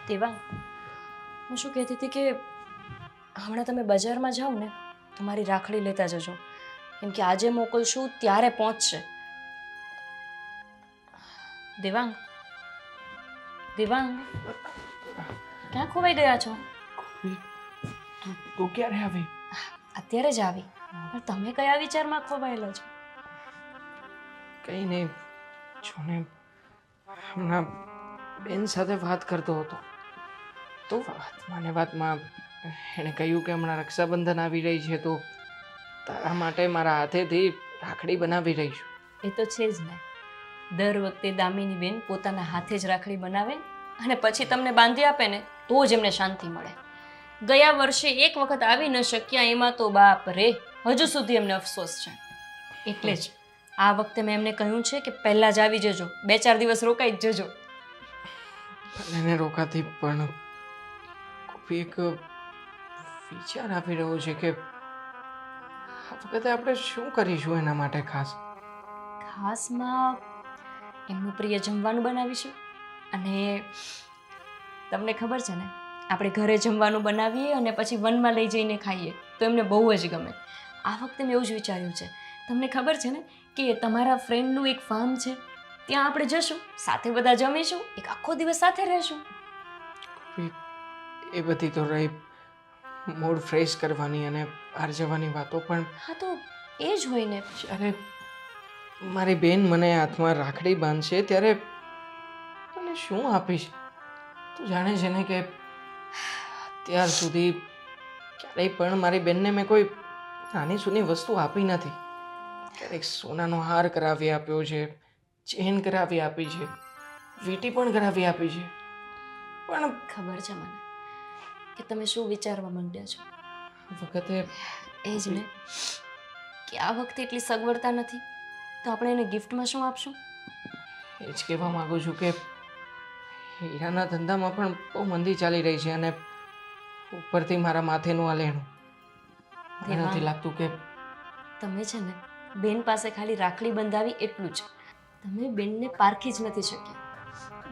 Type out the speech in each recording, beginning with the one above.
દેવાંગ, હું શું કહેતી હતી કે હમણાં તમે બજારમાં જાઓ ને તો મારી રાખડી લેતા જજો, કેમ કે આજે મોકલશું ત્યારે પહોંચશે. દેવાંગ, દેવાંગ, ક્યાં ખોવાઈ ગયા છો? તું ક્યારે આવી? અત્યારે જ આવી. પણ તમે કયા વિચારમાં ખોવાયેલા છો? કંઈ નહીં, જો ને હમણાં બેન સાથે વાત કરતો હતો તો વાતમાં એણે કહ્યું કે હમણાં રક્ષાબંધન આવી રહી છે તો તારા માટે મારા હાથેથી રાખડી બનાવી રહી છું. એ તો છે જ ને. દર વખતે દામિની બેન પોતાના હાથે જ રાખડી બનાવે અને પછી તમને બાંધી આપે ને તો જ એમને શાંતિ મળે. ગયા વર્ષે એક વખત આવી ન શક્યા, એમાં તો બાપ રે, હજુ સુધી એમને અફસોસ છે. એટલે જ આ વખતે મેં એમને કહ્યું છે કે પહેલાં જ આવી જજો, 2-4 દિવસ રોકાઈ જ જજો. એને રોકાતી પણ એક વિચાર આવી રહ્યો છે કે આ વખતે આપણે શું કરીશું એના માટે ખાસ. ખાસમાં એમનું પ્રિય જમવાનું બનાવીશું. અને તમને ખબર છે ને, આપણે ઘરે જમવાનું બનાવીએ અને પછી વનમાં લઈ જઈને ખાઈએ તો એમને બહુ જ ગમે. આ વખતે મેં એવું જ વિચાર્યું છે. તમને ખબર છે ને કે તમારા ફ્રેન્ડનું એક ફાર્મ છે, ત્યાં આપણે જશું, સાથે બધા જમીશું, એક આખો દિવસ સાથે રહેશું. એ બધી તો રહી મૂડ ફ્રેશ કરવાની અને બહાર જવાની વાતો, પણ હા તો એ જ હોય ને. જ્યારે મારી બેન મને હાથમાં રાખડી બાંધશે ત્યારે તને શું આપીશ? તું જાણે છે ને કે અત્યાર સુધી ક્યારેય પણ મારી બેનને મેં કોઈ નાની સૂની વસ્તુ આપી નથી. ક્યારેક સોનાનો હાર કરાવી આપ્યો છે, ચેન કરાવી આપી છે, વીંટી પણ કરાવી આપી છે, પણ ખબર છે મને કે તમે શું વિચારવા માંડ્યા છો. વખતે એ જ ને કે આ વખતે એટલી સગવડતા નથી તો આપણે એને ગિફ્ટમાં શું આપશું? એ જ કહેવા માગું છું કે હીરાના ધંધામાં પણ બહુ મંદી ચાલી રહી છે અને ઉપરથી મારા માથેનું આ લેણું. મને નથી લાગતું કે તમે છે ને બેન પાસે ખાલી રાખડી બંધાવી એટલું જ. તમે બેનને પારખી જ નથી શક્યા.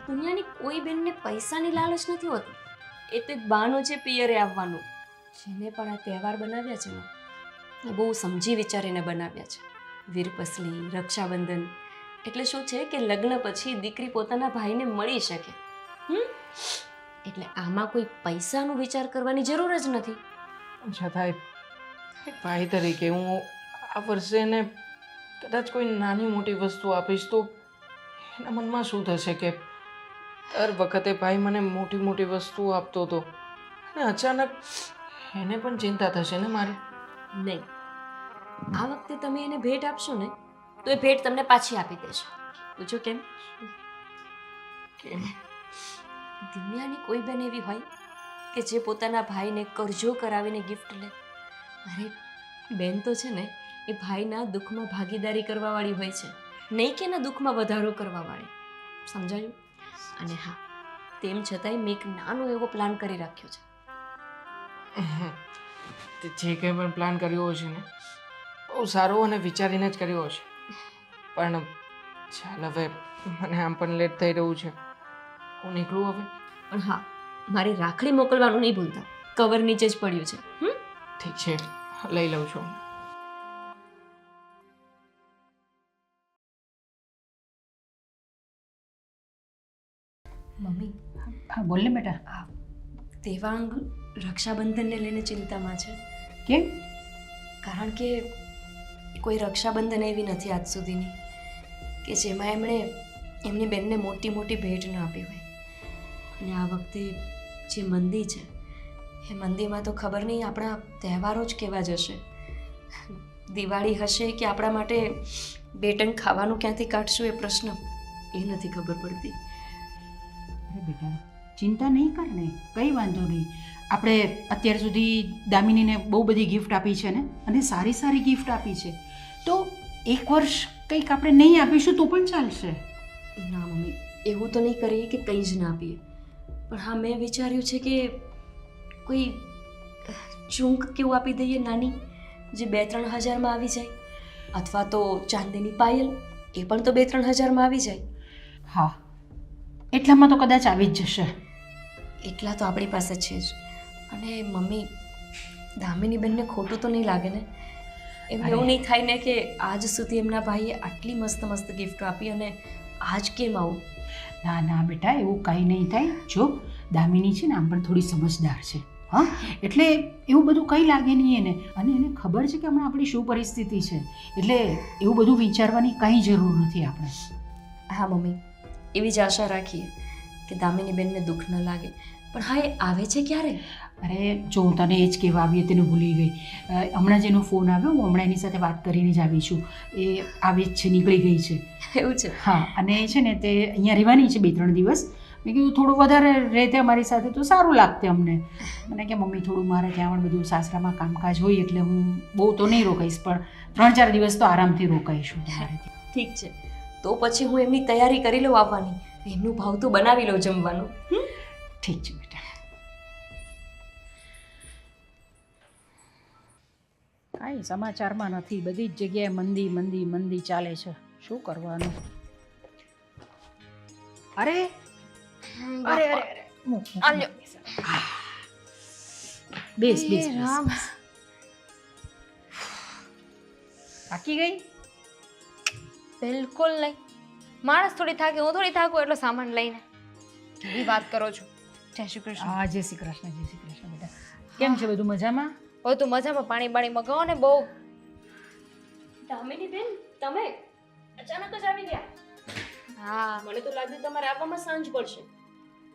દુનિયાની કોઈ બેનને પૈસાની લાલચ નથી હોતી. એ તો એક બહાનું છે પિયરે આવવાનું. જેને પણ આ તહેવાર બનાવ્યા છે ને એ બહુ સમજી વિચારીને બનાવ્યા છે. વીરપસલી, રક્ષાબંધન એટલે શું છે કે લગ્ન પછી દીકરી પોતાના ભાઈને મળી શકે. એટલે આમાં કોઈ પૈસાનો વિચાર કરવાની જરૂર જ નથી. છતાંય એક ભાઈ તરીકે હું આ વર્ષે એને કદાચ કોઈ નાની મોટી વસ્તુ આપીશ તો એના મનમાં શું થશે કે દર વખતે ભાઈ મને મોટી મોટી વસ્તુઓ આપતો હતો અને અચાનક એને પણ ચિંતા થશે ને મારી. નહીં, આ વખતે તમે એને ભેટ આપશો ને તો એ ભેટ તમને પાછી આપી દેશે. પૂછો કેમ? કેમ? દુનિયાની કોઈ બેન એવી હોય કે જે પોતાના ભાઈને કરજો કરાવીને ગિફ્ટ લે? અરે બેન તો છે ને એ ભાઈના દુઃખમાં ભાગીદારી કરવાવાળી હોય છે, નહીં કે એના દુઃખમાં વધારો કરવાવાળી. સમજાયું? અને હા, તેમ છતાંય મેં એક નાનો એવો પ્લાન કરી રાખ્યો છે. તે જે કંઈ પણ પ્લાન કર્યો હશે ને બહુ સારો અને વિચારીને જ કર્યો હશે. પણ ચાલ હવે, મને આમ પણ લેટ થઈ રહ્યું છે, હું નીકળું હવે. પણ હા, મારી રાખડી મોકલવાનું નહીં ભૂલતા. કવર નીચે જ પડ્યું છે. ઠીક છે, લઈ લઉં છું. મમ્મી, હા બોલ ને બેટા. આ દેવાંગ રક્ષાબંધનને લઈને ચિંતામાં છે. કેમ? કારણ કે કોઈ રક્ષાબંધન એવી નથી આજ સુધીની કે જેમાં એમણે એમની બેનને મોટી મોટી ભેટ ન આપી હોય. અને આ વખતે જે મંદી છે એ મંદીમાં તો ખબર નહીં આપણા તહેવારો જ કેવા જશે. દિવાળી હશે કે આપણા માટે બે ટંક ખાવાનું ક્યાંથી કાઢશું એ પ્રશ્ન એ નથી ખબર પડતી. અરે બેટા ચિંતા નહીં કર ને, કંઈ વાંધો નહીં. આપણે અત્યાર સુધી દામિનીને બહુ બધી ગિફ્ટ આપી છે ને, અને સારી સારી ગિફ્ટ આપી છે, તો એક વર્ષ કંઈક આપણે નહીં આપીશું તો પણ ચાલશે. ના મમ્મી, એવું તો નહીં કરીએ કે કંઈ જ ના આપીએ. પણ હા, મેં વિચાર્યું છે કે કોઈ ચૂંક કેવું આપી દઈએ નાની, જે 2-3 હજારમાં આવી જાય. અથવા તો ચાંદીની પાયલ, એ પણ તો 2-3 હજારમાં આવી જાય. હા, એટલામાં તો કદાચ આવી જ જશે. એટલા તો આપણી પાસે છે જ. અને મમ્મી, દામિની બેનને ખોટું તો નહીં લાગે ને? એમ અરે. એવું નહીં થાય ને કે આજ સુધી એમના ભાઈએ આટલી મસ્ત મસ્ત ગિફ્ટ આપી અને આજ કેમ આવું? ના ના બેટા, એવું કંઈ નહીં થાય. જો દામિની છે ને આમ પણ થોડી સમજદાર છે, હા, એટલે એવું બધું કંઈ લાગે નહીં એને. અને એને ખબર છે કે હમણાં આપણી શું પરિસ્થિતિ છે, એટલે એવું બધું વિચારવાની કંઈ જરૂર નથી આપણે. હા મમ્મી, એવી જ આશા રાખીએ કે દામિની બેનને દુઃખ ન લાગે. પણ હા, એ આવે છે ક્યારે? અરે જો હું તને એ જ કહેવા આવી હતી ને ભૂલી ગઈ. હમણાં જ એનો ફોન આવ્યો, હું હમણાં એની સાથે વાત કરીને જ આવી છું. એ આવે જ છે, નીકળી ગઈ છે. એવું છે? હા, અને છે ને તે અહીંયા રહેવાની છે 2-3 દિવસ. મેં કીધું થોડું વધારે રહેતે અમારી સાથે તો સારું લાગતે અમને. મને કે મમ્મી થોડું મારે ત્યાં પણ બધું સાસરામાં કામકાજ હોય એટલે હું બહુ તો નહીં રોકાઈશ, પણ 3-4 દિવસ તો આરામથી રોકાઈશું તમારેથી. ઠીક છે, તો પછી હું એમની તૈયારી કરી લઉં આવવાની. એમનું ભાવતું બનાવી લઉં જમવાનું. ઠીક છે બેટા. કાંઈ સમાચારમાં નથી, બધી જ જગ્યાએ મંદી મંદી મંદી ચાલે છે. શું કરવાનું? અરે અરે અરે અરે મૂક, મૂક, આલ્યો. મૂક. બેસ બેસ બેસ. થાકી ગઈ? બિલકુલ નહીં. માણસ થોડી થાકે, હું થોડી થાકું એટલો સામાન લઈને. કેવી વાત કરો છો? જય શ્રી કૃષ્ણ. હા, જય શ્રી કૃષ્ણ, જય શ્રી કૃષ્ણ બેટા. કેમ છે બધું મજામાં? હવે તું મજામાં પાણી બાણી મગાવો ને બહુ. દામિની બેન, તમે અચાનક જ આવી ગયા? હા. મને તો લાગ્યું તમારે આવવામાં સાંજ પડશે.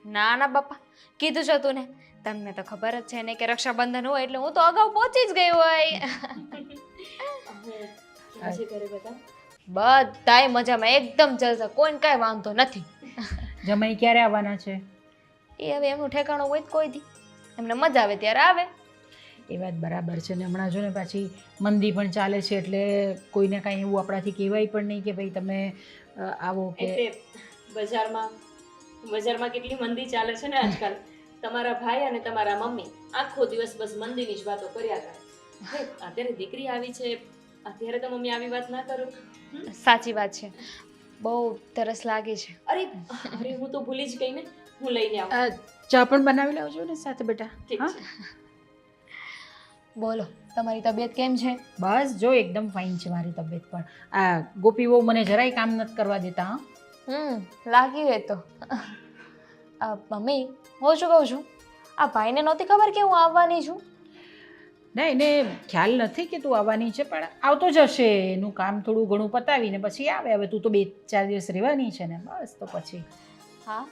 ના ના બાપા, કીધું છે તું ને. તમને તો ખબર જ છે ને કે રક્ષાબંધન હોય એટલે હું તો અગાઉ પહોંચી જ ગઈ હોય. કેમ છે ઘરે બધા? બધાય મજામાં, એકદમ જલસા, કોઈને કાંઈ વાંધો નથી. જમાઈ ક્યારે આવવાના છે? એ હવે એમનું ઠેકાણું હોય તો કોઈ દી એમને મજા આવે ત્યારે આવે. એ વાત બરાબર છે ને હમણાં જો ને પાછી મંદી પણ ચાલે છે એટલે કોઈને કાંઈ એવું આપણાથી કહેવાય પણ નહીં કે ભાઈ તમે આવો કે એટલે બજારમાં કેટલી મંદી ચાલે છે ને આજકાલ. તમારા ભાઈ અને તમારા મમ્મી આખો દિવસ બસ મંદીની જ વાતો કર્યા કરે. હવે અત્યારે દીકરી આવી છે, અત્યારે તો મમ્મી આવી વાત ના કરો. સાચી વાત છે, બહુ તરસ લાગે છે. અરે અરે, હું તો ભૂલી જ ગઈ ને, હું લઈને આવું. ચા પણ બનાવી લાવજો ને સાથે બેટા. ઠીક હા? છે. બોલો, તમારી તબિયત કેમ છે? બસ જો એકદમ ફાઇન છે મારી તબિયત પણ. આ ગોપી બહુ મને જરાય કામ નથી કરવા દેતા. હા, લાગ્યું એ તો. મમ્મી, હું શું કહું છું, આ ભાઈને નહોતી ખબર કે હું આવવાની છું? ના એને ખ્યાલ નથી કે તું આવવાની છે, પણ આવતો જ હશે. એનું કામ થોડું ઘણું પતાવીને પછી આવે. હવે તું તો 2-4 દિવસ રહેવાની છે ને, બસ તો પછી. હા,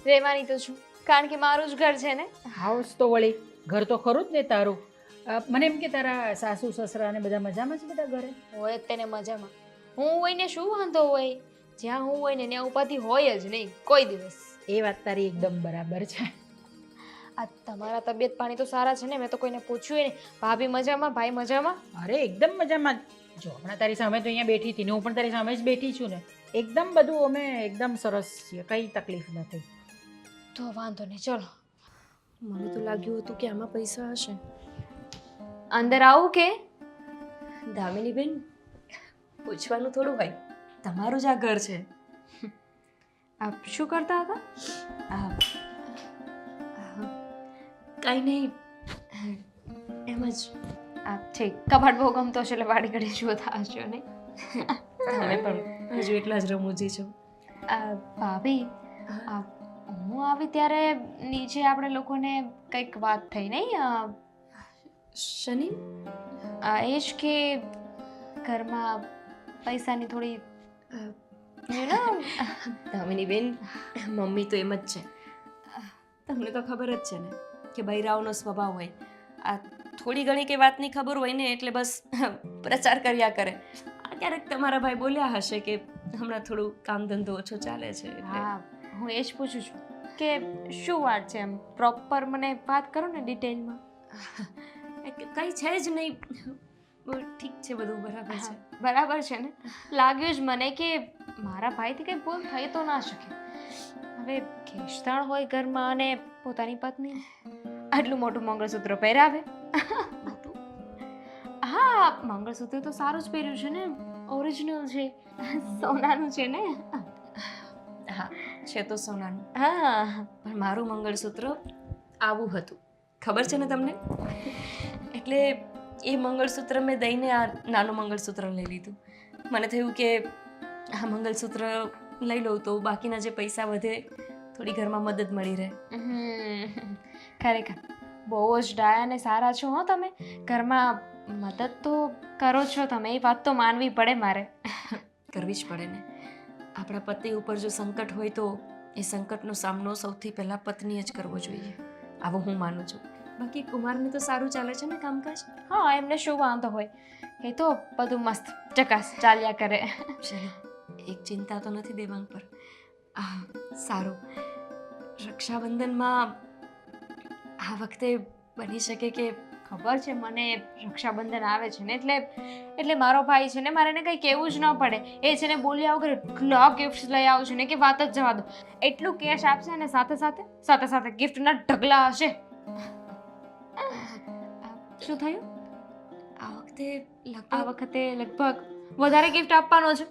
રહેવાની તો છું, કારણ કે મારું જ ઘર છે ને. હાઉસ તો વળી ઘર તો ખરું જ ને તારું. મને એમ કે તારા સાસુ સસરા ને બધા મજામાં છે બધા ઘરે? હોય જ તેને મજામાં. હું હોય ને શું વાંધો હોય? જ્યાં હું હોય ને ત્યાં ઉપાધિ હોય જ નહીં કોઈ દિવસ. એ વાત તારી એકદમ બરાબર છે. આ તમારા તબિયત પાણી તો સારા છે ને? મેં તો કોઈને પૂછ્યું નહીં. ભાભી મજામાં, ભાઈ મજામાં? અરે એકદમ મજામાં. જો હમણાં તારી સામે તો અહીંયા બેઠી હતી ને હું પણ તારી સામે જ બેઠી છું ને. એકદમ બધું અમે એકદમ સરસ છીએ, કંઈ તકલીફ નથી. તો વાંધો નહીં, ચલો. મને તો લાગ્યું હતું કે આમાં પૈસા હશે. અંદર આવું કે? દામિની બેન, પૂછવાનું થોડું હોય, તમારું જ આ ઘર છે. આપ શું કરતા હતા? કંઈ નહીં, એમ જ. આ ઠીક, કબાટ બહુ ગમતો હશે એટલે વાડી ઘડી જોતા હશો નહીં? તમે પણ હજુ એટલા જ રમૂજી છો. ભાભી, હું આવી ત્યારે નીચે આપણે લોકોને કંઈક વાત થઈ નહીં? શનિ? એ જ કે ઘરમાં પૈસાની થોડી દામિની બેન, મમ્મી તો એમ જ છે. તમને તો ખબર જ છે ને કે બૈરાઓનો સ્વભાવ હોય. આ થોડી ઘણી કે વાતની ખબર હોય ને એટલે બસ પ્રચાર કર્યા કરે. આ ક્યારેક તમારા ભાઈ બોલ્યા હશે કે હમણાં થોડું કામ ધંધો ઓછો ચાલે છે એટલે. હા, હું એ જ પૂછું છું કે શું વાત છે, એમ પ્રોપર મને વાત કરો ને ડિટેલમાં. કંઈ છે જ નહીં, ઠીક છે, બધું બરાબર છે. બરાબર છે ને? લાગ્યું જ મને કે મારા ભાઈથી કંઈ ભૂલ થઈ તો ના શકે. હવે ખેંચતાણ હોય ઘરમાં અને પોતાની પત્ની આટલું મોટું મંગળસૂત્ર પહેરાવે. હા, મંગળસૂત્ર તો સારું જ પહેર્યું છે ને, ઓરિજિનલ છે, સોનાનું છે ને. હા, છે તો સોનાનું, હા, પણ મારું મંગળસૂત્ર આવું હતું, ખબર છે ને તમને? એટલે એ મંગળસૂત્ર મેં દઈને આ નાનું મંગળસૂત્ર લઈ લીધું. મને થયું કે આ મંગળસૂત્ર લઈ લઉં તો બાકીના જે પૈસા વધે થોડી ઘરમાં મદદ મળી રહે. ખરેખર બહુ જ ડાયા અને સારા છો હો તમે. ઘરમાં મદદ તો કરો છો તમે, એ વાત તો માનવી પડે મારે. કરવી જ પડે ને. આપણા પતિ ઉપર જો સંકટ હોય તો એ સંકટનો સામનો સૌથી પહેલાં પત્નીએ જ કરવો જોઈએ, આવું હું માનું છું. બાકી કુમારને તો સારું ચાલે છે ને કામકાજ? હા, એમને શું વાંધો હોય, એ તો બધું મસ્ત ચકાસ ચાલ્યા કરે. ચલો, એક ચિંતા તો નથી દેવાંગ પર. સારું, રક્ષાબંધનમાં આ વખતે બની શકે કે ખબર છે મને રક્ષાબંધન આવે છે ને એટલે મારો ભાઈ છે ને મારે એને કંઈ કહેવું જ ન પડે. એ છે ને બોલ્યા વગર એટલા ગિફ્ટ લઈ આવશે ને કે વાત જ જવા દો. એટલું કેશ આપશે અને સાથે ગિફ્ટના ઢગલા હશે. શું થયું? આ વખતે લગભગ વધારે ગિફ્ટ આપવાનો છે.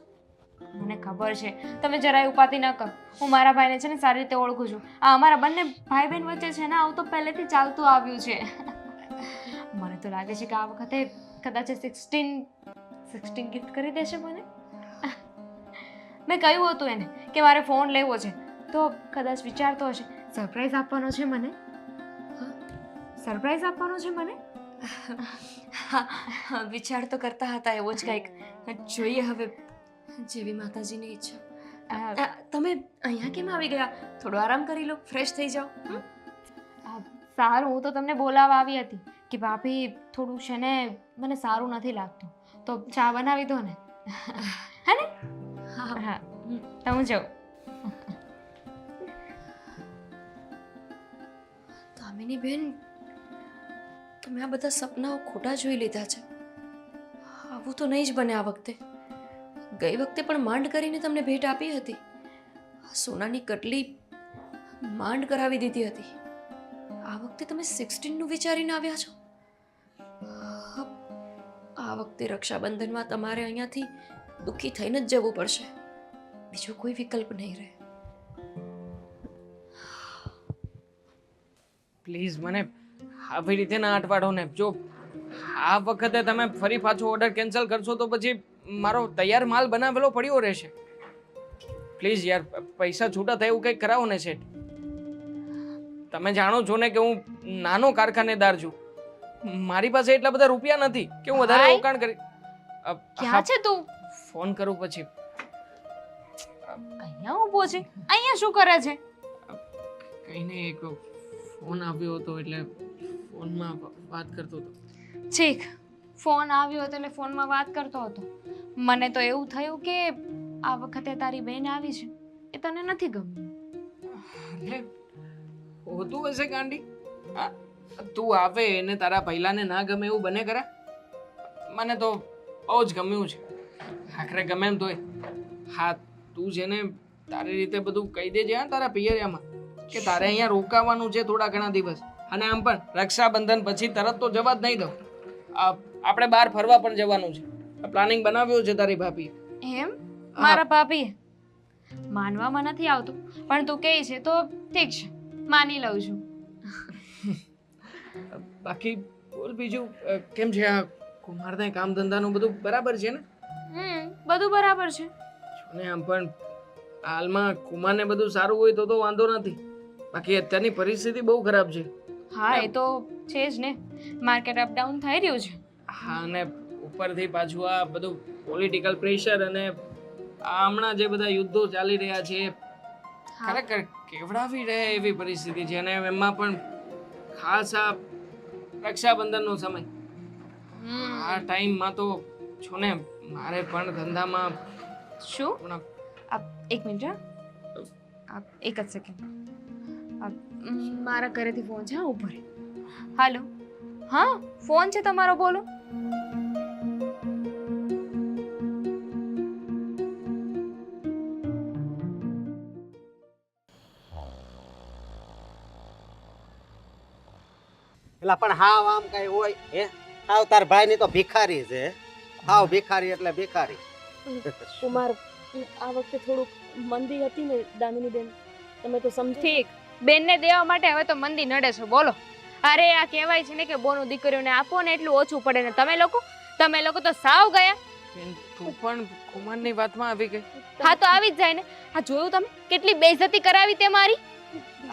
મને ખબર છે તમે જરાય ઉપાધિ ન કરો. હું મારા ભાઈને છે ને સારી રીતે ઓળખું છું. આ અમારા બંને ભાઈ બહેન વચ્ચે છે ને આવું તો પહેલેથી ચાલતું આવ્યું છે. મને તો લાગે છે કે આ વખતે કદાચ 16 ગિફ્ટ કરી દેશે મને. મેં કહ્યું હતું એને કે મારે ફોન લેવો છે તો કદાચ વિચારતો હશે સરપ્રાઈઝ આપવાનો છે મને. સરપ્રાઈઝ આપવાનો છે મને. હા, વિચાર તો કરતા હતા એવો જ કંઈક. જોઈએ હવે જેવી માતાજીની ઈચ્છા. તમે અહીંયા કેમ આવી ગયા? થોડો આરામ કરી લો, ફ્રેશ થઈ જાઓ. સારું, હું તો તમને બોલાવવા આવી હતી કે ભાભી થોડું છે ને મને સારું નથી લાગતું તો ચા બનાવી દો ને. હે ને? હા, તો હું જાઉં. દામિની બેન, તમે આ બધા સપનાઓ ખોટા જોઈ લીધા છે. આવું તો નહીં જ બને આ વખતે. ગઈ વખતે પણ માંડ કરીને તમને ભેટ આપી હતી. સોનાની કટલી માંડ કરાવી દીધી હતી. આ વખતે તમે 16નું વિચારીને આવ્યા છો. આ વખતે રક્ષાબંધનમાં તમારે અહીંયાથી દુઃખી થઈને જ જવું પડશે. બીજો કોઈ વિકલ્પ નહીં રહે. પ્લીઝ મને આવી રીતે ના અટવાડો ને. જો આ વખતે તમે ફરી પાછો ઓર્ડર કેન્સલ કરશો તો પછી મારો તૈયાર માલ બનાવેલો પડ્યો રહેશે. પ્લીઝ યાર, પૈસા છૂટા થાય એવું કંઈક કરાવો ને શેઠ. તમે જાણો છો ને કે હું નાનો કારખાનેદાર છું. મારી પાસે એટલા બધા રૂપિયા નથી કે હું વધારે રોકાણ કરી. ક્યાં છે તું? ફોન કરું પછી. અહીંયા ઊભો છે? અહીંયા શું કરે છે? કઈ નહીં, એક ફોન આવ્યો હતો એટલે ફોનમાં વાત કરતો હતો. ઠીક, ફોન આવ્યો હતો એટલે ફોનમાં વાત કરતો હતો. મને તો એવું થયું કે આ વખતે તારી બહેન આવી છે એ તને નથી ગમ્યું. અરે હોતું હશે ગાંડી. હા, તું આવે એને તારા પહેલાને ના ગમે એવું બને ખરા? મને તો બહુ જ ગમ્યું છે. આખરે ગમે એમ તોય. હા, તું છે ને તારી રીતે બધું કહી દેજે હા તારા પિયરિયામાં કે તારે અહીંયા રોકાવાનું છે થોડા ઘણા દિવસ. અને આમ પણ રક્ષાબંધન પછી તરત તો જવા જ નહીં દઉં. આપણે બહાર ફરવા પણ જવાનું છે. પ્લાનિંગ બનાવ્યું છે તારી ભાભી. એમ? મારા ભાભી માનવામાં નથી આવતું પણ તું કહે છે તો ઠીક છે, માની લઉં છું. બાકી બોલ બીજું કેમ છે? આ કુમારને કામ ધંધાનું બધું બરાબર છે ને? બધું બરાબર છે. ને આમ પણ હાલમાં કુમારને બધું સારું હોય તો વાંધો નથી. બાકી અત્યારની પરિસ્થિતિ બહુ ખરાબ છે. હા, એ તો છે જ ને. માર્કેટ અપડાઉન થઈ રહ્યું છે. હા, અને ઉપરથી પાછું આ બધું પોલિટિકલ પ્રેશર અને આ હમણાં જે બધા યુદ્ધો ચાલી રહ્યા છે ખરેખર કેવડાવી રહે એવી પરિસ્થિતિ છે. અને એમાં પણ ખાસ આ રક્ષાબંધનનો સમય. આ ટાઈમમાં તો છો ને મારે પણ ધંધામાં શું? એક મિનિટ હા, એક જ સેકન્ડ. મારા ઘરેથી ફોન છે. હા, ઉભો રહે. હાલો, હા ફોન છે તમારો, બોલો. એટલે પણ હાવ આમ કઈ હોય હે? હાવ તાર ભાઈ ની તો ભિખારી છે. હાવ ભિખારી એટલે ભિખારી. કુમાર, આ વખતે થોડુંક મંદી હતી ને દામિની બેન, તમે તો સમજો. ઠીક, બેનને દેવા માટે હવે તો મંદી નડે છે બોલો. અરે આ કહેવાય છે ને કે બોનું દીકરીઓને આપો ને એટલું ઓછું પડે ને તમે લોકો તો સાવ ગયા. બેન તું પણ કુમારની વાતમાં આવી ગઈ. હા તો આવી જ જાય ને. આ જોયું તમે કેટલી બેઇજ્જતી કરાવી તે મારી.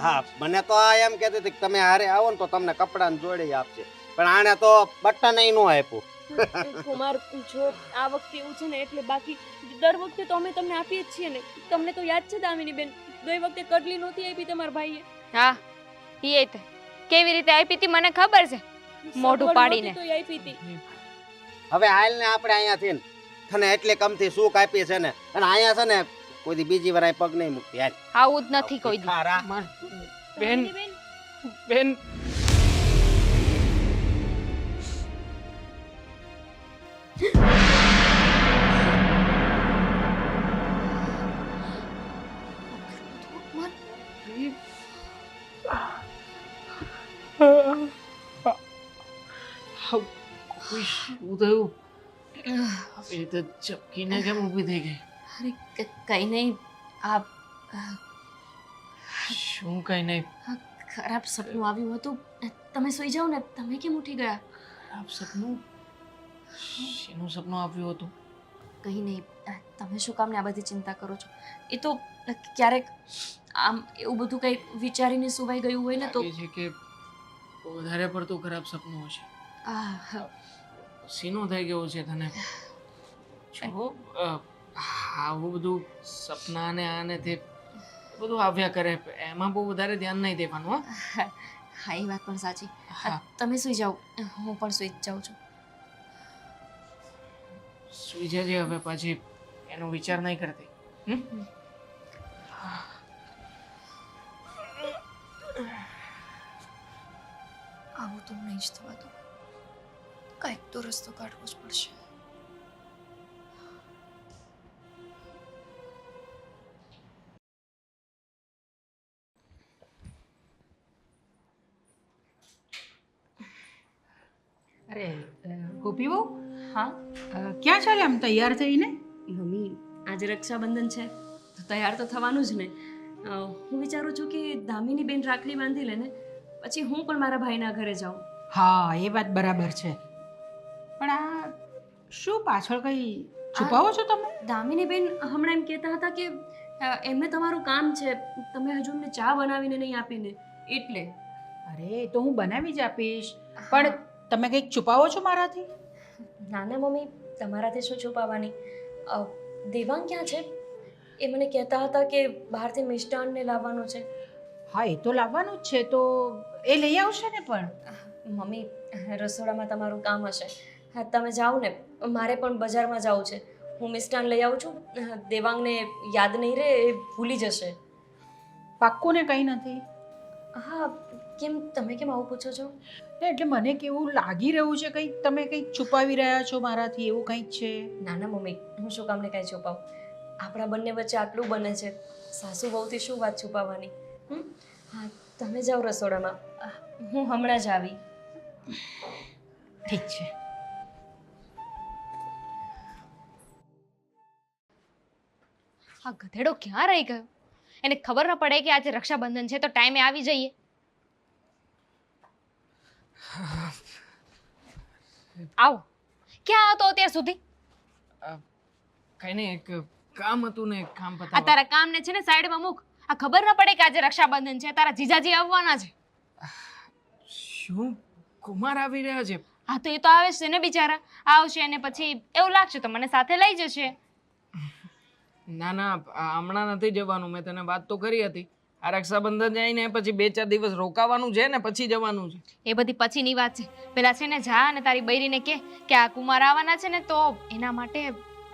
હા મને તો આ એમ કહેતી હતી કે તમે હારે આવો ને તો તમને કપડાં જોડી આપશે, પણ આને તો બટન ય નો આપ્યું. કુમાર જો આ વખતે એવું છે ને એટલે બાકી દર વખતે તો અમે તમને આપીએ જ છીએ ને. તમને તો યાદ છે દામિની બેન ગઈ વખતે કટલી નહોતી આપી તમારા ભાઈએ. હા એ તે કેવી રીતે આપી હતી મને ખબર છે, મોઢું પાડીને. તો આપી હતી. હવે હાલ ને આપણે અહીંયાથી ને તને એટલે કમથી સુખ આપી છે ને, અને અહીંયા છે ને કોઈ દી બીજી વાર અહીં પગ નહીં મૂકતી. હાલ આવું જ નથી કોઈ દી. ખારા. બેન બેન કોઈ શું થયું? એ તો ચપકીને કેમ ઊભી થઈ ગઈ? અરે કઈ નહીં, આ શું કઈ નહીં? ખરાબ સપનું આવ્યું હતું. તમે સુઈ જાઓ ને. તમે કેમ ઉઠી ગયા? ખરાબ સપનું? શેનું સપનું આવ્યું હતું? કંઈ નહીં, તમે શું કામને આ બધી ચિંતા કરો છો? એ તો ક્યારેક આમ એવું બધું કંઈ વિચારીને સુવાઈ ગયું હોય ને તો એ છે કે વધારે પડતું ખરાબ સપનું હશે. શીનું થઈ ગયું છે તને? જો આવું બધું સપના ને આને તે બધું આવ્યા કરે, એમાં બહુ વધારે ધ્યાન નહીં દેવાનું. હા એ વાત પણ સાચી. હા તમે સુઈ જાઓ, હું પણ સુઈ જ જાઉં છું. સુઈ જજે હવે, પછી એનો વિચાર નહીં કરતી. આવું તો નહીં જ થવાતું. કંઈક તો રસ્તો કાઢવો જ પડશે. અરે ગોપી બહુ હા ક્યાં ચાલે આમ તૈયાર થઈને? મમ્મી આજે રક્ષાબંધન છે તો તૈયાર તો થવાનું જ ને. હું વિચારું છું કે દામિની બેન રાખડી બાંધી લે ને પછી હું પણ મારા ભાઈના ઘરે જાઉં. હા એ વાત બરાબર છે, પણ આ શું પાછળ કઈ છુપાવો છો તમે? દામિની બેન હમણાં એમ કહેતા હતા કે એમને તમારું કામ છે, તમે હજુ એમને ચા બનાવીને નહીં આપીને એટલે. અરે એ તો હું બનાવી જ આપીશ, પણ તમે કંઈક છુપાવો છો મારાથી? ના ના મમ્મી, તમારાથી શું છુપાવવાની. દેવાંગ ક્યાં છે? એ મને કહેતા હતા કે બહારથી મિષ્ટાનને લાવવાનું છે. હા એ તો લાવવાનું જ છે, તો એ લઈ આવશે ને. પણ મમ્મી રસોડામાં તમારું કામ હશે. હા તમે જાઓ ને, મારે પણ બજારમાં જવું છે. હું મિષ્ટાન લઈ આવું છું. દેવાંગને યાદ નહીં રહે, એ ભૂલી જશે. પાક્કું ને કંઈ નથી? હા કેમ, તમે કેમ આવું પૂછો છો? એટલે મને કેવું લાગી રહ્યું છે કંઈક તમે કંઈક છુપાવી રહ્યા છો મારાથી, એવું કંઈક છે. ના ના મમ્મી, હું શું કામને કાંઈ છુપાવું. આપણા બંને વચ્ચે આટલું બને છે, સાસુ વહુથી શું વાત છુપાવવાની. હા તમે જાઓ રસોડામાં, હું હમણાં જ આવી. ઠીક છે. આ ગધેડો ક્યાં રહી ગયો? એને ખબર ન પડે કે આજે રક્ષાબંધન છે તો ટાઈમે આવી જઈએ. આવો ક્યાં હતો અત્યાર સુધી? કઈ નહીં, એક કામ હતું ને, એક કામ આ પતાવવા. તારા કામને છે ને સાઈડમાં મૂક. આ ખબર ન પડે કે આજે રક્ષાબંધન છે, તારા જીજાજી આવવાના છે. શું કુમાર આવી રહ્યા છે? હા તો એ તો આવે છે ને બિચારા, આવશે અને પછી એવું લાગશે તો મને સાથે લઈ જશે. ના ના, હમણાં નથી જવાનું. મેં તને વાત તો કરી હતી. આ રક્ષાબંધન જઈને પછી 2-4 દિવસ રોકાવાનું છે ને પછી જવાનું છે. એ બધી પછીની વાત છે. પેલા છે ને જા અને તારી બૈરીને કહે કે આ કુમાર આવવાના છે ને તો એના માટે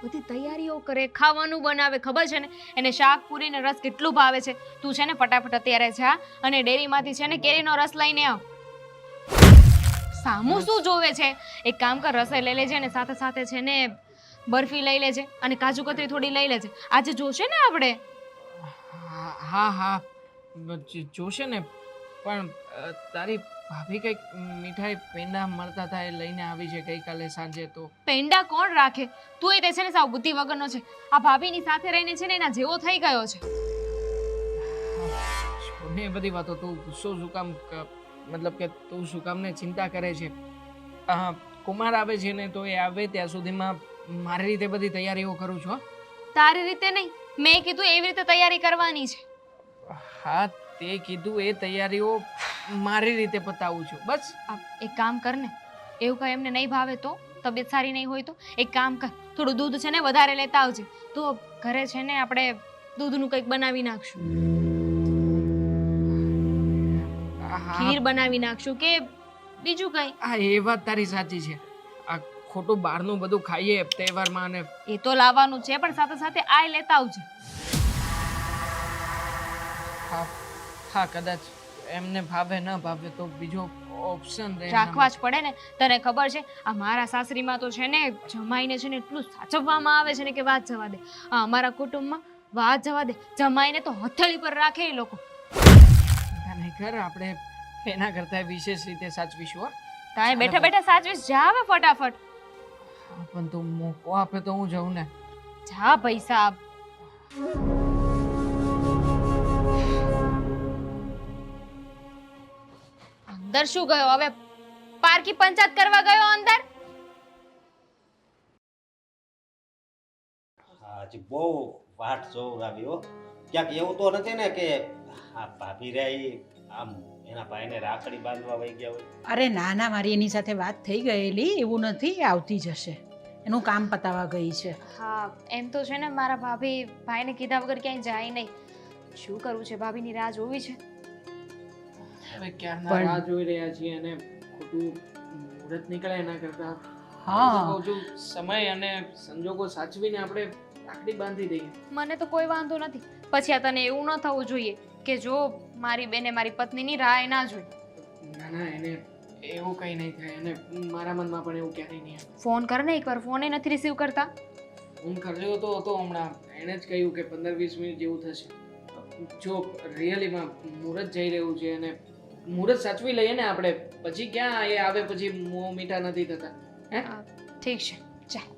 બધી તૈયારીઓ કરે, ખાવાનું બનાવે. ખબર છે ને એને શાક પૂરી ને રસ કેટલું ભાવે છે. તું છે ને ફટાફટ અત્યારે જા અને ડેરીમાંથી છે ને કેરીનો રસ લઈને આવ. સામું શું જોવે છે? એક કામ કર, રસોઈ લઈ લેજે ને સાથે સાથે છે ને બરફી લઈ લેજે અને કાજુ કતરી થોડી લઈ લેજે. આજે જોશે ને આપણે. હા હા જોશે ને, પણ તારી ભાભી કંઈક મીઠાઈ પેંડા મળતા હતા એ લઈને આવી છે ગઈકાલે સાંજે. તો પેંડા કોણ રાખે? તું એ તે છે ને સાવ બુદ્ધિ વગરનો છે. આ ભાભીની સાથે રહીને છે ને એના જેવો થઈ ગયો છે. છોડને એ બધી વાતો. તું શું શું કામ મતલબ કે તું શું કામને ચિંતા કરે છે? કુમાર આવે છે ને તો એ આવે ત્યાં સુધીમાં મારી રીતે બધી તૈયારીઓ કરું છું. તારી રીતે નહીં, મેં કીધું એવી રીતે તૈયારી કરવાની છે. હા, તે કીધું એ તૈયારીઓ મારી રીતે પતાવું છું બસ. એક કામ કર ને, એવું કઈ એમને નહીં ભાવે તો, તબિયત સારી નહીં હોય તો એક કામ કર, થોડું દૂધ છે ને વધારે લેતા આવજે. તો ઘરે છે ને આપણે દૂધનું કંઈક બનાવી નાખશું, ખીર બનાવી નાખશું કે બીજું કંઈ. હા, એ વાત તારી સાચી છે. આ ખોટું બહારનું બધું ખાઈએ તહેવારમાં, અને એ તો લાવવાનું છે, પણ સાથે સાથે આ લેતા આવજે. હા હા, કદાચ એમને ભાવે ન ભાવે તો બીજો ઓપ્શન રાખવા જ પડે ને. તને ખબર છે આ મારા સાસરીમાં તો છે ને જમાઈને છે ને એટલું સાચવવામાં આવે છે ને કે વાત જવા દે. અમારા કુટુંબમાં વાત જવા દે, જમાઈને તો હથેળી પર રાખે એ લોકો. નહીં કર, આપણે એના કરતા વિશેષ રીતે સાચવીશું. હો, તારે બેઠા બેઠા સાચવીશ, જા હવે ફટાફટ. હા, પણ તું મોકો આપે તો હું જાઉં ને. જા પૈસા આપ. અંદર શું ગયો હવે? પારકી પંચાયત કરવા ગયો અંદર? હજી બહુ વાટ જોવરાવી હો. ક્યાંક એવું તો નથી ને કે આ ભાભી રહી આમ એના ભાઈને રાખડી બાંધવા વહી ગયા હોય? અરે ના ના, મારી એની સાથે વાત થઈ ગયેલી, એવું નથી, આવતી જશે, એનું કામ પતાવવા ગઈ છે. હા, એમ તો છે ને મારા ભાભી ભાઈને કીધા વગર ક્યાંય જાય નહીં. શું કરવું છે, ભાભીની રાહ જોવી છે. હવે ક્યારના રાહ જોઈ રહ્યા છીએ અને ખોટું મુહૂર્ત નીકળે એના કરતા હા, સમય અને સંજોગો સાચવીને આપણે રાખડી બાંધી દઈએ. મને તો કોઈ વાંધો નથી. પછી આ તને એવું ન થવું જોઈએ કે જો મારી બેને મારી પત્નીની રાહ ના જોઈ. ના ના, એને એવું કંઈ નહીં થાય, અને મારા મનમાં પણ એવું ક્યારેય નહીં આવે. ફોન કર ને એકવાર, ફોન નથી રિસીવ કરતા. હું કર્યો હતો હમણાં, એણે જ કહ્યું કે 15-20 મિનિટ જેવું થશે. જો રિયલીમાં મુહૂર્ત જઈ રહ્યું છે અને મુહૂર્ત સાચવી લઈએ ને આપણે, પછી ક્યાં એ આવે પછી મોં મીઠા નથી થતા. હે, ઠીક છે, ચાલ.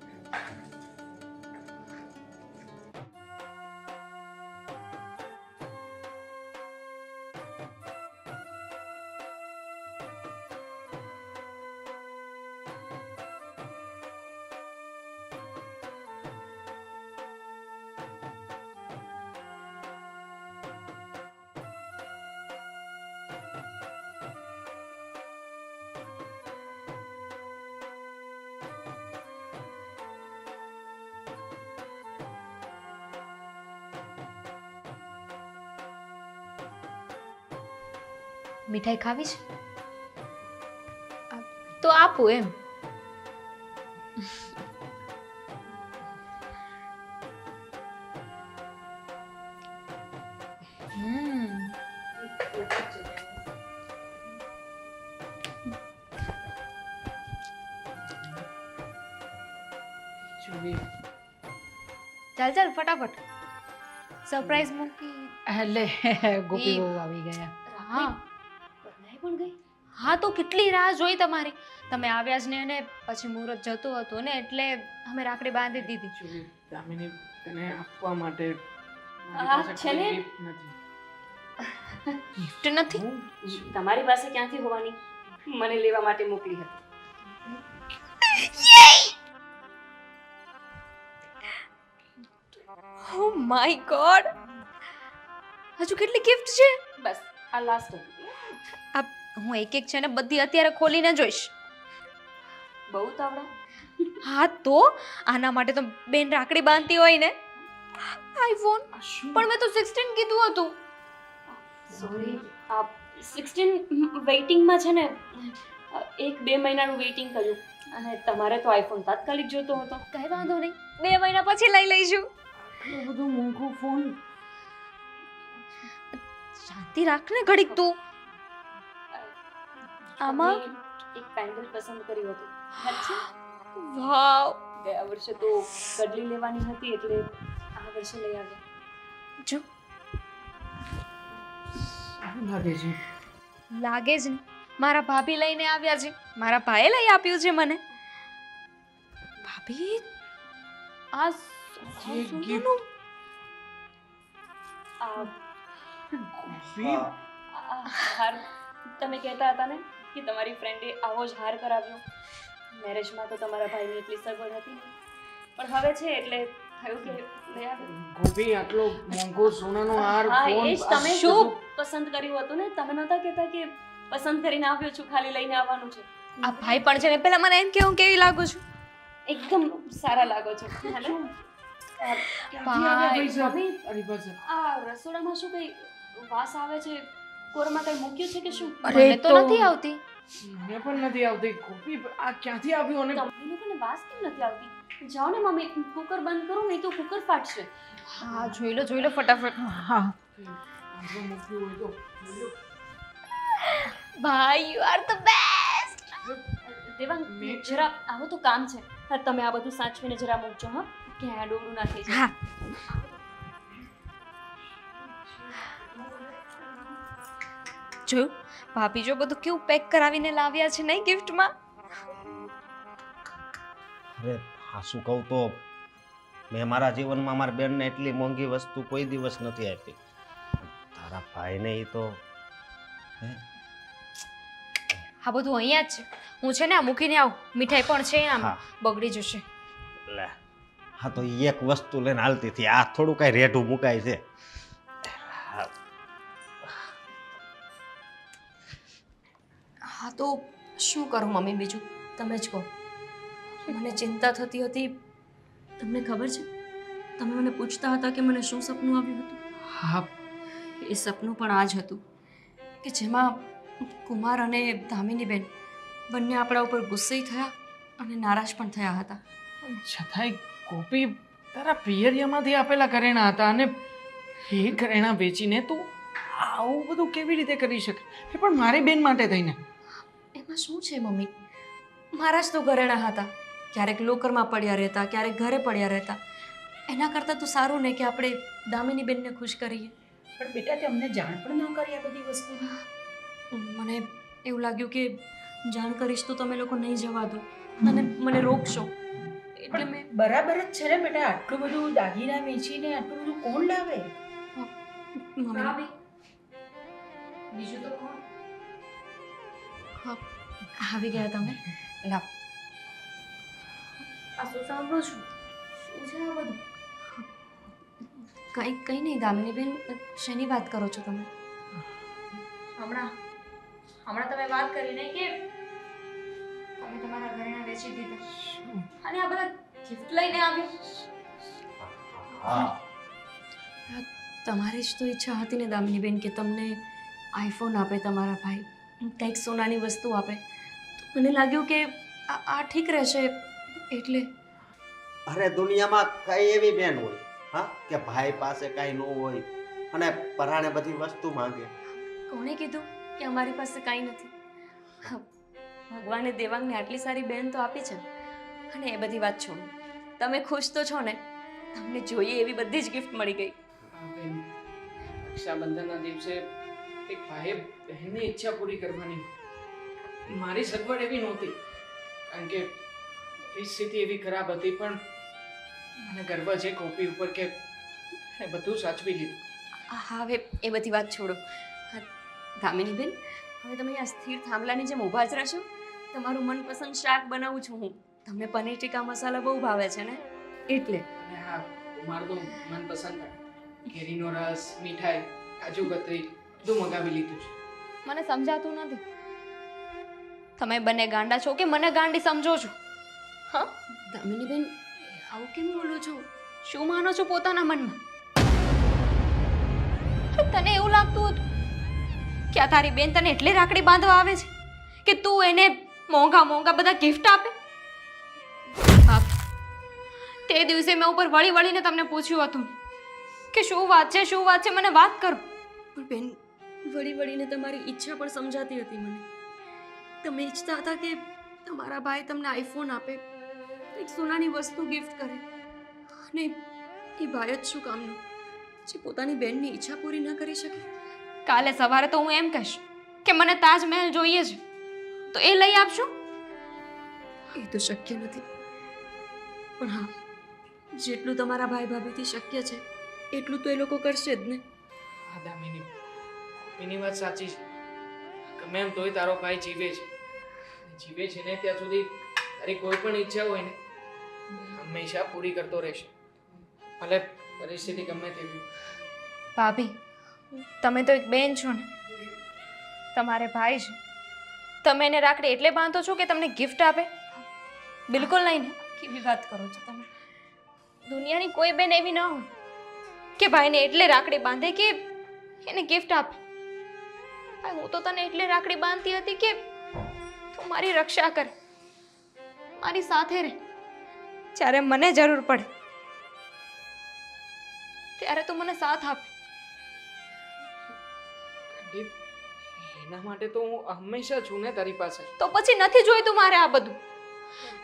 મીઠાઈ ખાવી છે તો આપું એમ. ચાલ ચાલ ફટાફટ, સરપ્રાઈઝ મૂકી. એટલે ગોપી બહુ આવી ગયા. હા બનાઈ પણ ગઈ. હા, તો કેટલી રાહ જોઈ તમારી. તમે આવ્યા જ ને, અને પછી મુહૂર્ત જતું હતું ને એટલે અમે રાખડી બાંધી દીધી. દામિની, તને આપવા માટે આ છે ને, ગિફ્ટ નથી. તમારી પાસે ક્યાંથી હોવાની? મને લેવા માટે મોકલી હતી. ઓ માય ગોડ, હજુ કેટલી ગિફ્ટ છે? બસ આ લાસ્ટ હતી. હું એક એક છે ને બધી અત્યારે ખોલીને જોઈશ. બહુ તાવડા. હા તો આના માટે તો બેન રાખડી બાંધતી હોય ને. આઈફોન, પણ મેં તો 16 કીધું હતું. સોરી, આ 16 વેઇટિંગમાં છે ને, 1-2 મહિનાનું વેઇટિંગ કર્યું, અને તમારે તો આઈફોન તાત્કાલિક જોતો હતો. કઈ વાંધો નહીં, 2 મહિના પછી લઈ લઈશું. એટલું બધું મોંઘું ફોન. શાંતિ રાખ ને ઘડીક તું. આમાં એક પેન્ડલ પસંદ કર્યું હતું. યાદ છે? વાવ, ગયા વર્ષે તો કડલી લેવાની હતી એટલે આ વર્ષે લઈ આવ્યા. જો સારું લાગે છે. લાગે જ ને, મારા ભાભી લઈને આવ્યા છે, મારા ભાઈએ લઈ આપ્યું છે મને. ભાભી આ જે સોનાનું? આ ગોપી, હાર તમે કહેતા હતા ને કે તમારી ફ્રેન્ડે આવો જ હાર કરાવ્યો. મેરેજમાં તો તમારા ભાઈની એટલી સગવડ હતી નહીં, પણ હવે છે એટલે થયું કે લઈ આવ્યો. ગોપી, આટલો મોંઘો સોનાનો હાર, હા, ફોન, એ જ તમે આ શું બધું. પસંદ કર્યું હતું ને? તમે નહોતા કહેતા કે પસંદ કરીને આવ્યો છું, ખાલી લઈને આવવાનું છે. આ ભાઈ પણ છે ને પેલા મને એમ કે હું કેવી લાગુ છું. એકદમ સારા લાગો છો. હે ને? ક્યાંથી આવ્યા પૈસા ભાભી, તારી પાસે? આ રસોડામાં શું કઈ વાસ આવે છે? કોરમાં કઈ મૂક્યું છે કે શું? મને તો નથી આવતી. મને પણ નથી આવતી. ગોપી, આ ક્યાંથી આવ્યું? અને તમને લોકોને વાસ કેમ નથી આવતી? જાઓ ને મમ્મી, કુકર બંધ કરો, નહીં તો કુકર ફાટશે. હા, જોઈ લો ફટાફટ. હા આટલું મૂક્યું હોય તો જોઈ લો. ભાઈ you are the best. Devang, મેં- જરા આવો તો કામ છે. હા, તમે આ બધું સાચવીને જરા મૂકજો. હા, ક્યાં આ ડોળું ના થઈ જાય. હા. જોયું ભાભી જો બધું કેવું પેક કરાવીને લાવ્યા છે નહીં ગિફ્ટમાં. અરે હાસું કહું તો મેં મારા જીવનમાં મારા બેનને એટલી મોંઘી વસ્તુ કોઈ દિવસ નથી આપી. તારા ભાઈને એ તો હા, બધું અહીંયા જ છે. હું છે ને આ મૂકીને આવું. મીઠાઈ પણ છે આમાં, હા. બગડી જશે. લે, હા તો ઈ એક વસ્તુ લઈને હાલતી હતી. આ થોડું કાંઈ રેઢું મુકાય છે. હા, હા, તો શું કરું મમ્મી? બીજું તમે જ કહો. મને ચિંતા થતી હતી. તમને ખબર છે, તમે મને પૂછતા હતા કે મને શું સપનું આવ્યું હતું. હા, એ સપનું પણ આ જ હતું કે જેમાં કુમાર અને દામિનીબેન બંને આપણા ઉપર ગુસ્સે થયા અને નારાજ પણ થયા હતા. છતાંય ગોપી, તારા પિયરિયામાંથી આપેલા ઘરેણાં હતા અને એ ઘરેણાં વેચીને તું આવું બધું કેવી રીતે કરી શકે? એ પણ મારી બેન માટે થઈને. એમાં શું છે મમ્મી? મારા જ તો ઘરેણાં હતા. ક્યારેક લોકરમાં પડ્યા રહેતા, ક્યારેક ઘરે પડ્યા રહેતા. એના કરતાં તો સારું ને કે આપણે દામિનીબેનને ખુશ કરીએ. પણ બેટા તે અમને જાણ પણ ન કરી આ બધી વસ્તુની. મને એવું લાગ્યું કે જાણ કરીશ તો તમે લોકો નહીં જવા દો અને મને રોકશો, એટલે મેં બરાબર જ છે ને બેટા, આટલું બધું દાગીના વેચીને આટલું બધું કોણ લાવે? મમ્મી બીજું તો કોણ? આવી ગયા તમે. લાવ. આ શું સાંભળું છું? શું છે આ બધું? કંઈ નહીં દામિનીબેન, શેની વાત કરો છો તમે? હમણાં તમે વાત કરી નહીં કે તમે તમારા ઘરેણાં વેચી દીધા અને આ બધા ગિફ્ટ લઈને આવ્યો. હા, તમારી જ તો ઈચ્છા હતી ને દામિનીબેન કે તમને આઈફોન આપે તમારા ભાઈ, કંઈક સોનાની વસ્તુ આપે. તો મને લાગ્યું કે આ ઠીક રહેશે એટલે. અરે દુનિયામાં કઈ એવી બેન હોય હા કે ભાઈ પાસે કાંઈ ન હોય અને પરાણે બધી વસ્તુ માંગે? કોણે કીધું કે અમારી પાસે કાંઈ નથી? ભગવાને દેવાંગને આટલી સારી બહેન તો આપી છે. અને એ બધી વાત છોડો, તમે ખુશ તો છો ને? તમને જોઈએ એવી બધી જ ગિફ્ટ મળી ગઈ. હા બેન, રક્ષાબંધનના દિવસે એક ભાઈએ બહેનની ઈચ્છા પૂરી કરવાની. મારી સગવડ એવી નહોતી કારણ કે પરિસ્થિતિ એવી ખરાબ હતી, પણ મને ગર્વ છે ગોપી ઉપર કે એ બધું સાચવી લીધું. હા, હવે એ બધી વાત છોડો. દામિનીબેન, હવે તમે આ સ્થિર થાંભલાની જેમ ઊભા જ રહેશો. તમારું મનપસંદ શાક બનાવું છું હું. તમને પનીર ટીકા મસાલા બહુ ભાવે છે ને, એટલે. અને હા, મારું તો મનપસંદ કેરીનો રસ, મીઠાઈ, કાજુ કતરી બધું મગાવી લીધું છે. મને સમજાતું નથી. તમે બંને ગાંડા છો કે મને ગાંડી સમજો છો? હા, દામિનીબેન, આવું કેમ બોલો છો? શું માનો છો પોતાના મનમાં? તને એવું લાગતું હતું કે આ તારી બેન તને એટલે રાખડી બાંધવા આવે છે કે તું એને મોંઘા મોંઘા બધા ગિફ્ટ આપે? બાપ, તે દિવસે મેં ઉપર વળી વળીને તમને પૂછ્યું હતું કે શું વાત છે મને વાત કરો. પણ બેન, વળી વળીને તમારી ઈચ્છા પણ સમજાતી હતી મને. તમે ઈચ્છતા હતા કે તમારા ભાઈ તમને આઈફોન આપે, એક સોનાની વસ્તુ ગિફ્ટ કરે. અને એ ભાઈ જ શું કામનો જે પોતાની બેનની ઈચ્છા પૂરી ન કરી શકે? કાલે સવારે તો હું એમ કહીશ કે મને તાજમહેલ જોઈએ છે તો એ લઈ આપશો? એ તો શક્ય નથી. પણ હા, જેટલું તમારા ભાઈ ભાભીથી શક્ય છે એટલું તો એ લોકો કરશે જ ને. હા દામિની, એની વાત સાચી છે. ગમે એમ તોય તારો ભાઈ જીવે છે. જીવે છે ને ત્યાં સુધી તારી કોઈ પણ ઈચ્છા હોય ને હંમેશા પૂરી કરતો રહેશે, ભલે પરિસ્થિતિ ગમે તેવી. ભાભી, તમે તો એક બેન છો ને, તમારે ભાઈ છે, તમે એને રાખડી એટલે બાંધો છો કે તમને ગિફ્ટ આપે? બિલકુલ નહીં ને. કેવી વાત કરો છો તમે? દુનિયાની કોઈ બેન એવી ન હોય કે ભાઈને એટલે રાખડી બાંધે કે એને ગિફ્ટ આપે. ભાઈ, હું તો તને એટલે રાખડી બાંધતી હતી કે તું મારી રક્ષા કર, મારી સાથે રહે. જ્યારે મને જરૂર પડે ત્યારે તું મને સાથ આપે. દીપ, એના માટે તો હું હંમેશા છું ને તારી પાસે. તો પછી નથી જોઈતું મારે આ બધું.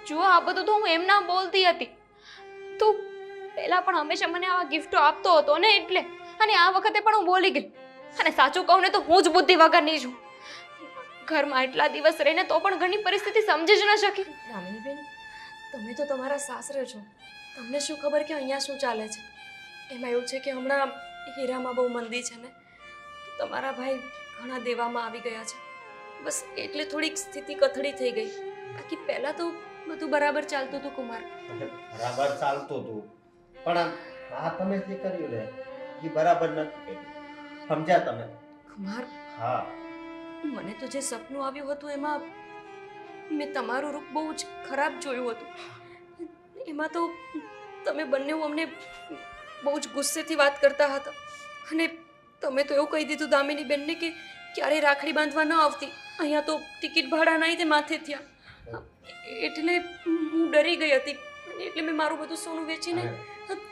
જો આ બધું તો હું એમ ના બોલતી હતી. તું પહેલા પણ હંમેશા મને આવા ગિફ્ટો આપતો હતો ને એટલે, અને આ વખતે પણ હું બોલી ગઈ. અને સાચું કહું ને તો હું જ બુદ્ધિ વગરની છું. ઘરમાં એટલા દિવસ રહીને તો પણ ઘણી પરિસ્થિતિ સમજી જ ન શકી. દામિનીબેન, તમે તો તમારા સાસરે છો, તમને શું ખબર કે અહીંયા શું ચાલે છે? એમાં એવું છે કે હમણાં હીરામાં બહુ મંદી છે ને, તો તમારા ભાઈ ઘણા દેવામાં આવી ગયા છે. બસ એટલે થોડીક સ્થિતિ કથળી થઈ ગઈ. બાકી પહેલાં તો બધું બરાબર ચાલતું હતું કુમાર. બરાબર ચાલતું હતું, પણ આ તમે જે કર્યું ને એ બરાબર નથી કર્યું. સમજ્યા તમે? કુમાર, હા, મને તો જે સપનું આવ્યું હતું એમાં મેં તમારું રૂપ બહુ જ ખરાબ જોયું હતું. એમાં તો તમે બંને અમને બહુ જ ગુસ્સેથી વાત કરતા હતા, અને તમે તો એવું કહી દીધું દામિની બેનને કે ક્યારે રાખડી બાંધવા ન આવતી. અહીંયા તો ટિકિટ ભાડા નહીં તે માથે થયા. એટલે હું ડરી ગઈ હતી, અને એટલે મેં મારું બધું સોનું વેચીને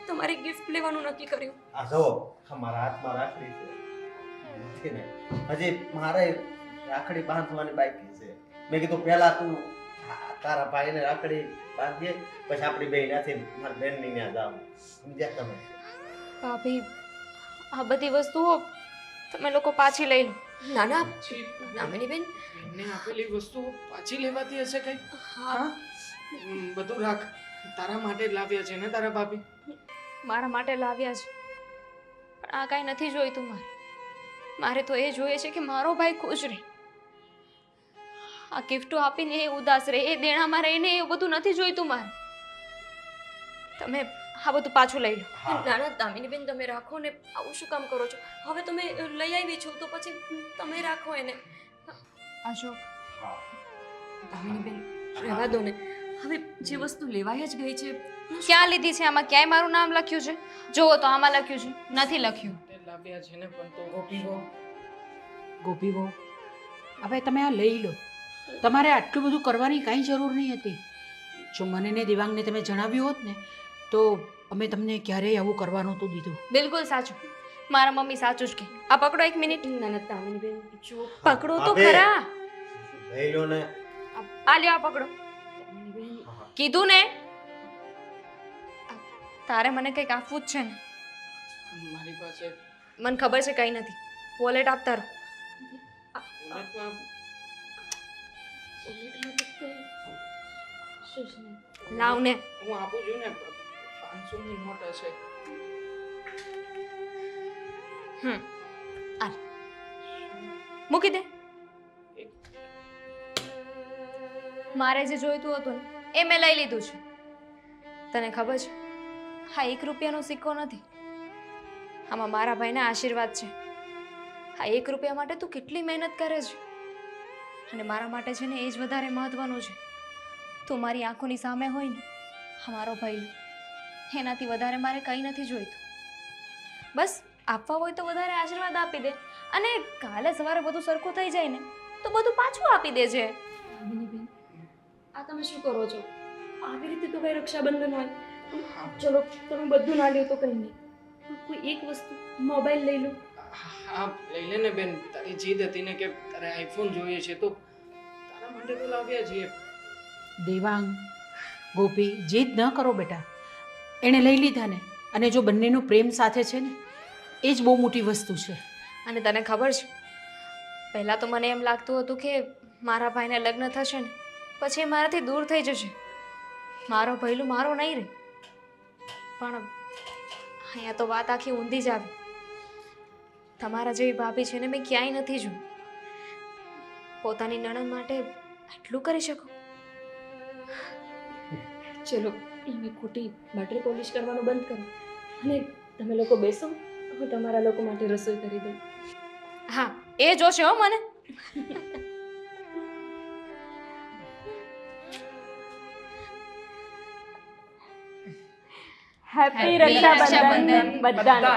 તમારી ગિફ્ટ લેવાનું નક્કી કર્યું. આ જો મારા હાથમાં રાખડી છે નથી ને, હજી મારે રાખડી બાંધવાની બાકી છે. મેં કીધું પહેલા તું તારા ભાઈને રાખડી બાંધીએ, પછી આપણી બેન નથી મારી બેનની ત્યાં જાવ. સમજ્યા તમે? ભાભી, આ બધી વસ્તુઓ તમે લોકો પાછી લઈ લો. ના ના પછી દામિનીબેન, એમને આપેલી વસ્તુ પાછી લેવાતી હશે કઈ? હા, બધું રાખ, તારા માટે જ લાવ્યા છે ને તારા ભાભી. મારા માટે લાવ્યા છે, પણ આ કાંઈ નથી જોઈતું મારે. મારે તો એ જોઈએ છે કે મારો ભાઈ ખુશ રહે. આ ગિફ્ટો આપીને એ ઉદાસ રહે, એ દેણામાં રહીને એ બધું નથી જોઈતું મારે. તમે આ બધું પાછું લઈ લો. ના ના દામિનીબેન, તમે રાખો ને. આવું શું કામ કરો છો? હવે તમે લઈ આવી છો તો પછી તમે રાખો એને. અશોક, દામિનીબેન, રહેવા દો ને. હવે જે વસ્તુ લેવાઈ જ ગઈ છે. ક્યાં લીધી છે? આમાં ક્યાંય મારું નામ લખ્યું છે? જુઓ તો આમાં લખ્યું છે, નથી લખ્યું. તે લાવ્યા છે ને, પણ તો ગોપી બહુ ગોપી બહુ, હવે તમે આ લઈ લો. તમારે આટલું બધું કરવાની કાંઈ જરૂર નહીં હતી. જો મને ને દિવાંગને તમે જણાવ્યું હોત ને તો અમે તમને ક્યારેય આવું કરવાનું તો દીધું. બિલકુલ સાચું. મારા મમ્મી સાચું જ કહે. આ પકડો, એક મિનિટ. ના ના દામિનીબેન, જો પકડો તો ભાભી. ખરા. લઈ લો ને. આ લ્યો, આ પકડો. દામિનીબેન, કીધું ને, તારે મને કંઈક આપવું જ છે ને. મારી પાસે મને ખબર છે કંઈ નથી. વોલેટ આપતા રહો. વોલેટમાં શું છે? લાવ ને. હું આપું છું ને, 500 ની નોટ હશે. આ મૂકી દે. મારે જે જોઈતું હતું ને એ મેં લઈ લીધું છે. તને ખબર છે, હા 1 રૂપિયાનો સિક્કો નથી. આમાં મારા ભાઈના આશીર્વાદ છે. હા 1 રૂપિયા માટે તું કેટલી મહેનત કરે છે, અને મારા માટે છે ને એ જ વધારે મહત્વનું છે. તું મારી આંખોની સામે હોય ને, મારો ભાઈ, એનાથી વધારે મારે કંઈ નથી જોઈતું. બસ આપવા હોય તો વધારે આશીર્વાદ આપી દે, અને કાલે સવારે બધું સરખું થઈ જાય ને તો બધું પાછું આપી દેજે. દામિનીબેન, આ તમે શું કરો છો? આવી રીતે તો કઈ રક્ષાબંધન હોય. ચલો તમે બધું ના લ્યો તો કંઈ નહીં, કોઈ એક વસ્તુ, મોબાઈલ લઈ લો. હા, લઈ લે ને બેન. તારી જીદ હતી ને કે તારે આઈફોન જોઈએ છે, તો તારા માટે તો લાવ્યા છીએ. દેવાંગ, ગોપી, જીદ ન કરો બેટા. એણે લઈ લીધા ને, અને જો બંનેનો પ્રેમ સાથે છે ને એ જ બહુ મોટી વસ્તુ છે. અને તને ખબર છે, પહેલાં તો મને એમ લાગતું હતું કે મારા ભાઈને લગ્ન થશે ને પછી એ મારાથી દૂર થઈ જશે, મારો ભૈલું મારો નહીં રહે. પણ અહીંયા તો વાત આખી ઊંધી જ આવી. તમારા જેવી ભાભી છે ને મેં ક્યાંય નથી જોઈ. પોતાની નણંદ માટે આટલું કરી શકો? ચલો તમે ખોટી બટર પોલિશ કરવાનું બંધ કરો અને તમે લોકો બેસો, હું તમારા લોકો માટે રસોઈ કરી દઉં. હા, એ જોશે હો મને. હેપી રક્ષાબંધન બધાને.